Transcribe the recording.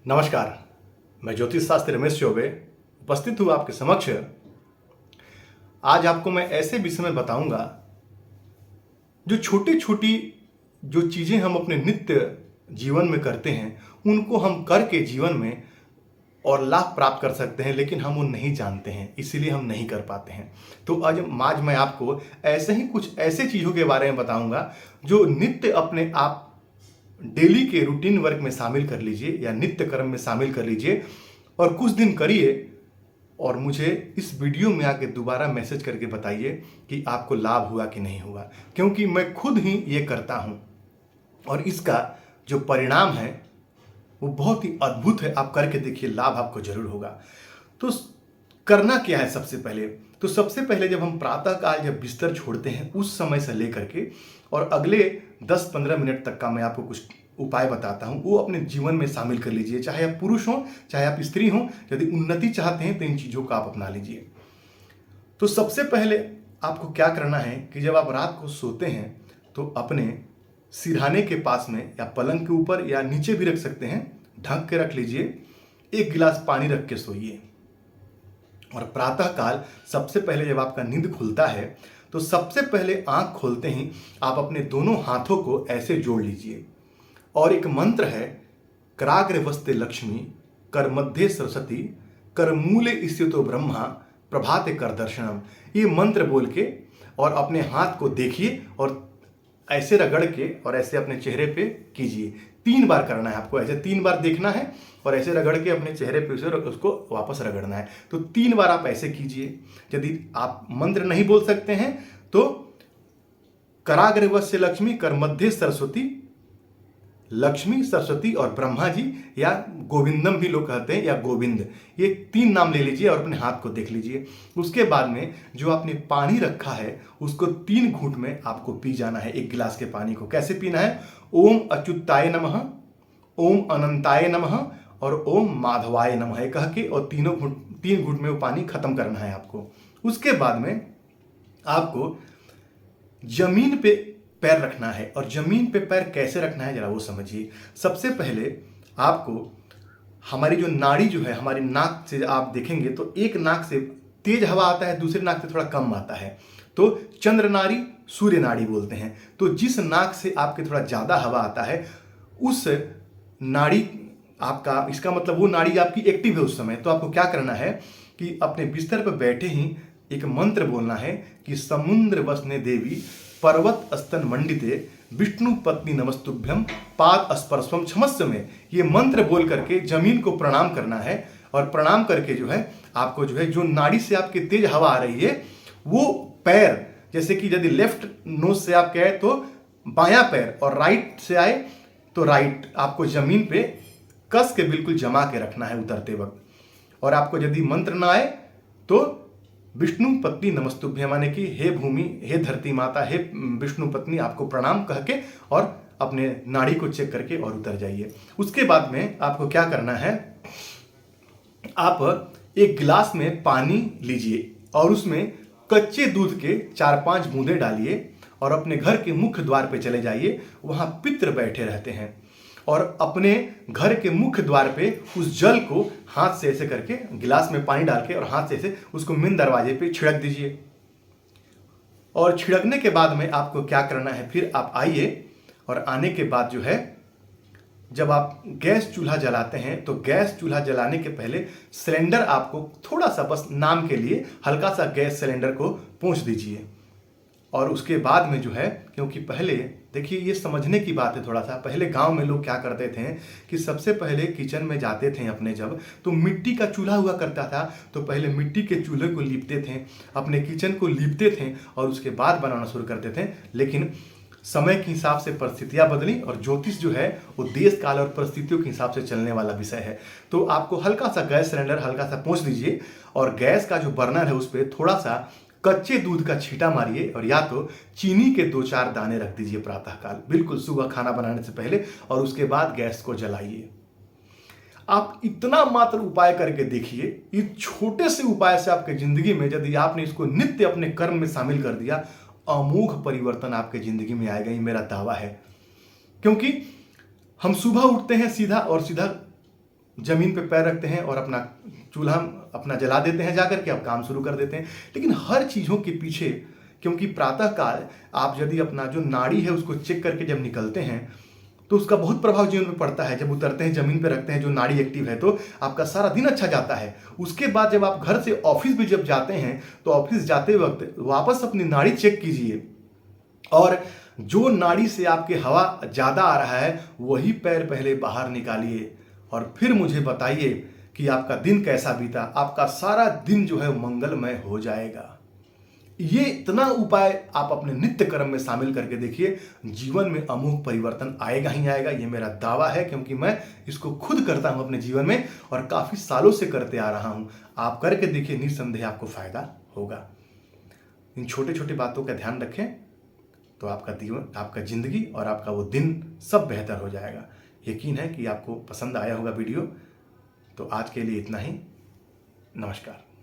नमस्कार। मैं ज्योतिष शास्त्री रमेश चौबे उपस्थित हूँ आपके समक्ष। आज आपको मैं ऐसे विषय में बताऊंगा जो छोटी छोटी जो चीज़ें हम अपने नित्य जीवन में करते हैं उनको हम करके जीवन में और लाभ प्राप्त कर सकते हैं, लेकिन हम वो नहीं जानते हैं, इसीलिए हम नहीं कर पाते हैं। तो आज मैं आपको ऐसे ही कुछ ऐसे चीज़ों के बारे में बताऊंगा जो नित्य अपने आप डेली के रूटीन वर्क में शामिल कर लीजिए या नित्य कर्म में शामिल कर लीजिए और कुछ दिन करिए और मुझे इस वीडियो में आके दोबारा मैसेज करके बताइए कि आपको लाभ हुआ कि नहीं हुआ, क्योंकि मैं खुद ही ये करता हूँ और इसका जो परिणाम है वो बहुत ही अद्भुत है। आप करके देखिए, लाभ आपको जरूर होगा। तो करना क्या है? सबसे पहले जब हम प्रातःकाल जब बिस्तर छोड़ते हैं उस समय से लेकर के और अगले 10-15 मिनट तक का मैं आपको कुछ उपाय बताता हूं, वो अपने जीवन में शामिल कर लीजिए। चाहे आप पुरुष हो चाहे आप स्त्री हो, यदि उन्नति चाहते हैं तो इन चीज़ों को आप अपना लीजिए। तो सबसे पहले आपको क्या करना है कि जब आप रात को सोते हैं तो अपने सिरहाने के पास में या पलंग के ऊपर या नीचे भी रख सकते हैं, ढक के रख लीजिए। 1 गिलास पानी रख के सोइए और प्रातःकाल सबसे पहले जब आपका नींद खुलता है तो सबसे पहले आंख खोलते ही आप अपने दोनों हाथों को ऐसे जोड़ लीजिए और एक मंत्र है, कराग्रे वस्ते लक्ष्मी, कर मध्य सरस्वती, कर मूले स्थितो ब्रह्मा, प्रभाते कर दर्शनम। ये मंत्र बोल के और अपने हाथ को देखिए और ऐसे रगड़ के और ऐसे अपने चेहरे पे कीजिए। 3 बार करना है आपको, ऐसे 3 बार देखना है और ऐसे रगड़ के अपने चेहरे पे उसे उसको वापस रगड़ना है। तो 3 बार आप ऐसे कीजिए। यदि आप मंत्र नहीं बोल सकते हैं तो कराग्रवस्य लक्ष्मी, कर मध्य सरस्वती, लक्ष्मी, सरस्वती और ब्रह्मा जी या गोविंदम भी लोग कहते हैं या गोविंद, ये 3 नाम ले लीजिए और अपने हाथ को देख लीजिए। उसके बाद में जो आपने पानी रखा है उसको 3 घूंट में आपको पी जाना है। 1 गिलास के पानी को कैसे पीना है? ओम अच्युताय नमः, ओम अनंताय नमः और ओम माधवाय नमः कह के और 3 घूंट में वो पानी खत्म करना है आपको। उसके बाद में आपको जमीन पे पैर रखना है और जमीन पे पैर कैसे रखना है जरा वो समझिए। सबसे पहले आपको हमारी जो नाड़ी जो है, हमारी नाक से आप देखेंगे तो एक नाक से तेज हवा आता है, दूसरे नाक से थोड़ा कम आता है, तो चंद्र नाड़ी, सूर्य नाड़ी बोलते हैं। तो जिस नाक से आपके थोड़ा ज्यादा हवा आता है उस नाड़ी आपका, इसका मतलब वो नाड़ी आपकी एक्टिव है उस समय। तो आपको क्या करना है कि अपने बिस्तर पर बैठे ही एक मंत्र बोलना है कि समुद्र वसने देवी, पर्वत स्तन मंडिते, विष्णु पत्नी नमस्तुभ्यम, पाद स्पर्शम क्षमस्व में। ये मंत्र बोल करके जमीन को प्रणाम करना है और प्रणाम करके जो है आपको जो है जो नाड़ी से आपके तेज हवा आ रही है वो पैर, जैसे कि यदि लेफ्ट नोज से आप कहे तो बायां पैर और राइट से आए तो राइट, आपको जमीन पे कस के बिल्कुल जमा के रखना है उतरते वक्त। और आपको यदि मंत्र ना आए तो विष्णु पत्नी नमस्तुभ्य, माने कि हे भूमि, हे धरती माता, हे विष्णु पत्नी, आपको प्रणाम कह के और अपने नाड़ी को चेक करके और उतर जाइए। उसके बाद में आपको क्या करना है, आप 1 गिलास में पानी लीजिए और उसमें कच्चे दूध के 4-5 बूंदे डालिए और अपने घर के मुख्य द्वार पे चले जाइए। वहां पितृ बैठे रहते हैं और अपने घर के मुख्य द्वार पे उस जल को हाथ से ऐसे करके गिलास में पानी डाल के और हाथ से ऐसे उसको मेन दरवाजे पे छिड़क दीजिए। और छिड़कने के बाद में आपको क्या करना है, फिर आप आइए और आने के बाद जो है जब आप गैस चूल्हा जलाते हैं तो गैस चूल्हा जलाने के पहले सिलेंडर आपको थोड़ा सा, बस नाम के लिए हल्का सा गैस सिलेंडर को पोंछ दीजिए। और उसके बाद में जो है, क्योंकि पहले देखिए ये समझने की बात है थोड़ा सा, पहले गांव में लोग क्या करते थे कि सबसे पहले किचन में जाते थे अपने, जब तो मिट्टी का चूल्हा हुआ करता था तो पहले मिट्टी के चूल्हे को लीपते थे, अपने किचन को लीपते थे और उसके बाद बनाना शुरू करते थे। लेकिन समय के हिसाब से परिस्थितियां बदली और ज्योतिष जो है वो देश काल और परिस्थितियों के हिसाब से चलने वाला विषय है। तो आपको हल्का सा गैस सिलेंडर हल्का सा पोंछ दीजिए और गैस का जो बर्नर है उस पर थोड़ा सा कच्चे दूध का छींटा मारिए और या तो चीनी के 2-4 दाने रख दीजिए प्रातःकाल, बिल्कुल सुबह खाना बनाने से पहले, और उसके बाद गैस को जलाइए। आप इतना मात्र उपाय करके देखिए, इस छोटे से उपाय से आपके जिंदगी में यदि आपने इसको नित्य अपने कर्म में शामिल कर दिया, अमोघ परिवर्तन आपके जिंदगी में आएगा, ये मेरा दावा है। क्योंकि हम सुबह उठते हैं सीधा और सीधा जमीन पे पैर रखते हैं और अपना चूल्हा अपना जला देते हैं, जाकर के अब काम शुरू कर देते हैं। लेकिन हर चीज़ों के पीछे, क्योंकि प्रातःकाल आप यदि अपना जो नाड़ी है उसको चेक करके जब निकलते हैं तो उसका बहुत प्रभाव जीवन में पड़ता है। जब उतरते हैं, जमीन पे रखते हैं, जो नाड़ी एक्टिव है तो आपका सारा दिन अच्छा जाता है। उसके बाद जब आप घर से ऑफिस भी जब जाते हैं तो ऑफिस जाते वक्त वापस अपनी नाड़ी चेक कीजिए, और जो नाड़ी से आपके हवा ज़्यादा आ रहा है वही पैर पहले बाहर निकालिए, और फिर मुझे बताइए कि आपका दिन कैसा बीता। आपका सारा दिन जो है मंगलमय हो जाएगा। ये इतना उपाय आप अपने नित्य कर्म में शामिल करके देखिए, जीवन में अमोघ परिवर्तन आएगा ही आएगा। ये मेरा दावा है, क्योंकि मैं इसको खुद करता हूं अपने जीवन में और काफी सालों से करते आ रहा हूं। आप करके देखिए, निस्संदेह आपको फायदा होगा। इन छोटे छोटे बातों का ध्यान रखें तो आपका जीवन, आपका जिंदगी और आपका वो दिन सब बेहतर हो जाएगा। यकीन है कि आपको पसंद आया होगा वीडियो। तो आज के लिए इतना ही। नमस्कार।